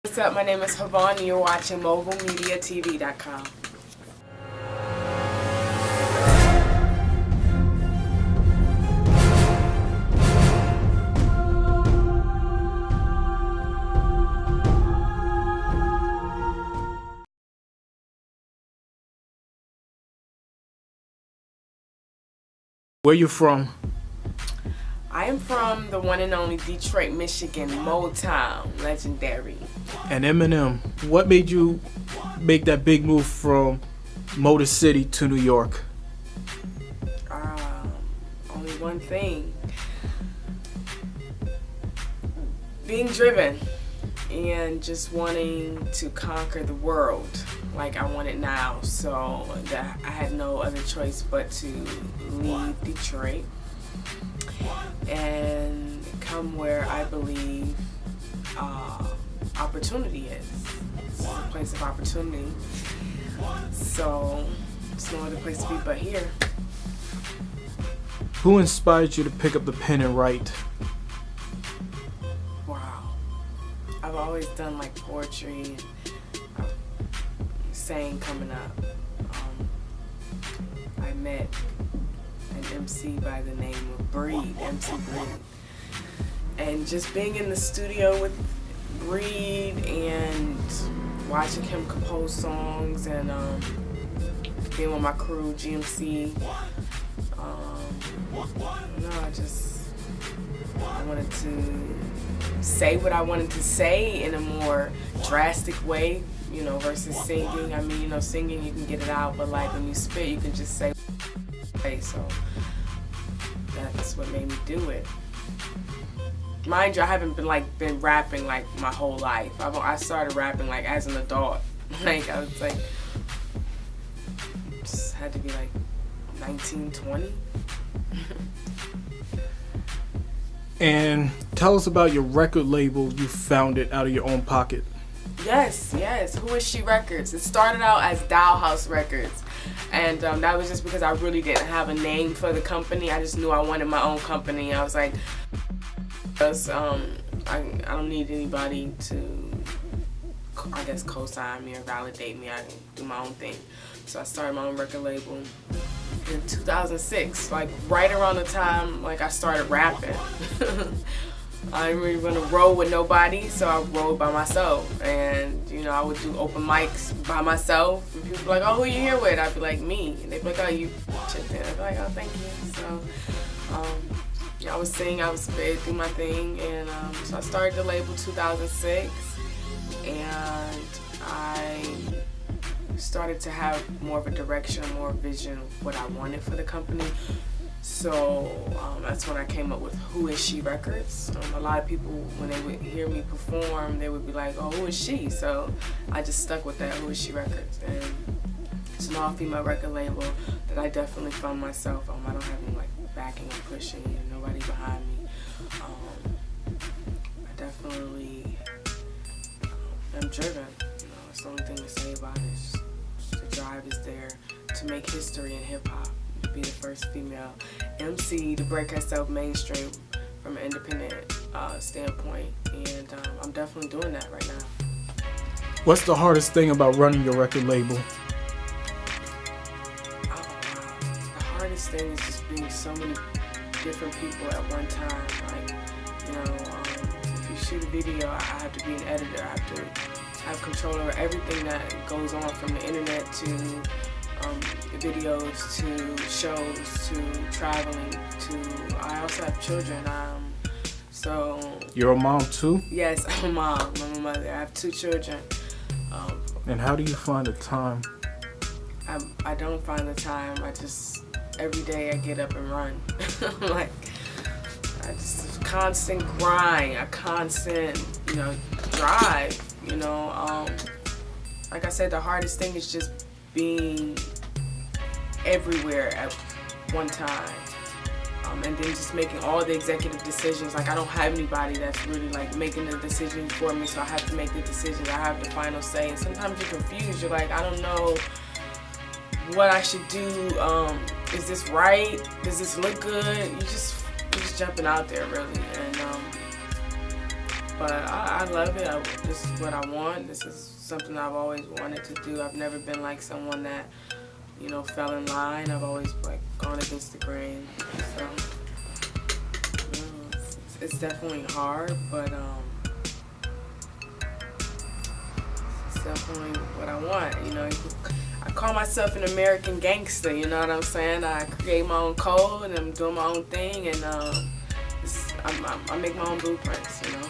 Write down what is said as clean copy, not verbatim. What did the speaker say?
What's up? My name is hea-VON and you're watching MobileMediaTV.com. Where you from? I am from the one and only Detroit, Michigan, Motown, legendary. And Eminem, what made you make that big move from Motor City to New York? Only one thing. Being driven and just wanting to conquer the world like I want it now. So I had no other choice but to leave Detroit and come where I believe opportunity is. It's a place of opportunity. So there's no other place to be but here. Who inspired you to pick up the pen and write? Wow. I've always done like poetry and sang coming up. I met an MC by the name of MC Breed. And just being in the studio with Breed and watching him compose songs and being with my crew, GMC, I wanted to say what I wanted to say in a more drastic way, you know, versus singing. I mean, you know, singing you can get it out, but like when you spit, you can just say. So that's what made me do it. Mind you, I haven't been rapping like my whole life. I started rapping like as an adult. Like I was like, just had to be like 19, 20. And tell us about your record label you founded out of your own pocket. Yes. Who Is She Records. It started out as Dollhouse Records. And that was just because I really didn't have a name for the company. I just knew I wanted my own company. I was like, I don't need anybody to, I guess, co-sign me or validate me. I can do my own thing. So I started my own record label in 2006, like right around the time like I started rapping. I didn't really want to roll with nobody, so I rolled by myself. And you know, I would do open mics by myself. And people were like, "Oh, who you here with?" I'd be like, "Me." And they'd be like, "Oh, you shit then." I'd be like, "Oh, thank you." So yeah, I would sing, I would spit, do my thing, and so I started the label 2006, and I started to have more of a direction, more vision of what I wanted for the company. So that's when I came up with Who Is She Records. A lot of people, when they would hear me perform, they would be like, "Oh, who is she?" So I just stuck with that, Who Is She Records. And it's an all-female record label that I definitely fund myself. I don't have any like backing or pushing, and nobody behind me. I definitely am driven. You know, it's the only thing to say about it. The drive is there to make history in hip-hop. Be the first female MC to break herself mainstream from an independent standpoint, and I'm definitely doing that right now. What's the hardest thing about running your record label? The hardest thing is just being so many different people at one time. Like, you know, if you shoot a video, I have to be an editor. I have to have control over everything that goes on, from the internet to videos to shows to traveling to. I also have children. So You're a mom too? Yes, I'm a mom. I'm a mother. I have 2 children. And how do you find the time? I don't find the time. I just, every day I get up and run. Like, I just constant grind, a constant, you know, drive. You know, like I said, the hardest thing is just being everywhere at one time, and then just making all the executive decisions. Like, I don't have anybody that's really like making the decisions for me, so I have to make the decisions. I have the final say, and sometimes you're confused. You're like, I don't know what I should do. Is this right? Does this look good? You're just jumping out there, really. And But I love it. This is what I want. This is something I've always wanted to do. I've never been like someone that, you know, fell in line. I've always like gone against the grain. So, you know, it's definitely hard, but it's definitely what I want. You know, I call myself an American gangster. You know what I'm saying? I create my own code and I'm doing my own thing, and I make my own blueprints. You know.